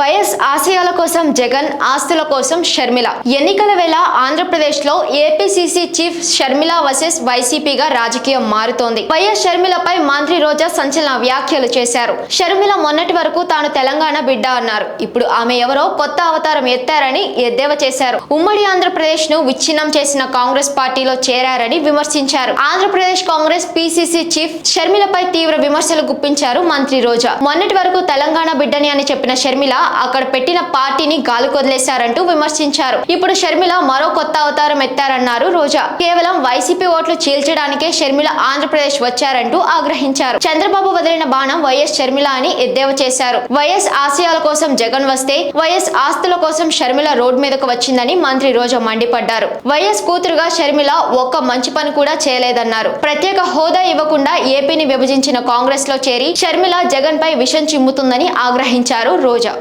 YS ఆశయాల కోసం జగన్, ఆస్తుల కోసం షర్మిల. ఎన్నికల వేళ ఆంధ్రప్రదేశ్ లో ఏపీసీసీ చీఫ్ షర్మిల వర్సెస్ వైసీపీగా రాజకీయం మారుతోంది. వైఎస్ షర్మిలపై మంత్రి రోజా సంచలన వ్యాఖ్యలు చేశారు. షర్మిల మొన్నటి వరకు తాను తెలంగాణ బిడ్డ అన్నారు. ఇప్పుడు ఆమె ఎవరో కొత్త అవతారం ఎత్తారని ఎద్దేవా చేశారు. ఉమ్మడి ఆంధ్రప్రదేశ్ ను విచ్ఛిన్నం చేసిన కాంగ్రెస్ పార్టీలో చేరారని విమర్శించారు. ఆంధ్రప్రదేశ్ కాంగ్రెస్ పీసీసీ చీఫ్ షర్మిలపై తీవ్ర విమర్శలు గుప్పించారు మంత్రి రోజా. మొన్నటి వరకు తెలంగాణ బిడ్డని అని చెప్పిన షర్మిల అక్కడ పెట్టిన పార్టీని గాలికొదిలేశారంటూ విమర్శించారు. ఇప్పుడు షర్మిల మరో కొత్త అవతారం ఎత్తారన్నారు రోజా. కేవలం వైసీపీ ఓట్లు చీల్చడానికే షర్మిల ఆంధ్రప్రదేశ్ వచ్చారంటూ ఆగ్రహించారు. చంద్రబాబు వదిలిన బాణం వైఎస్ షర్మిల అని ఎద్దేవా చేశారు. వైఎస్ ఆశయాల కోసం జగన్ వస్తే వైఎస్ ఆస్తుల కోసం షర్మిల రోడ్ మీదకు వచ్చిందని మంత్రి రోజా మండిపడ్డారు. వైఎస్ కూతురుగా షర్మిల ఒక్క మంచి పని కూడా చేయలేదన్నారు. ప్రత్యేక హోదా ఇవ్వకుండా ఏపీని విభజించిన కాంగ్రెస్ లో చేరి షర్మిల జగన్ పై విషం చిమ్ముతుందని ఆగ్రహించారు రోజా.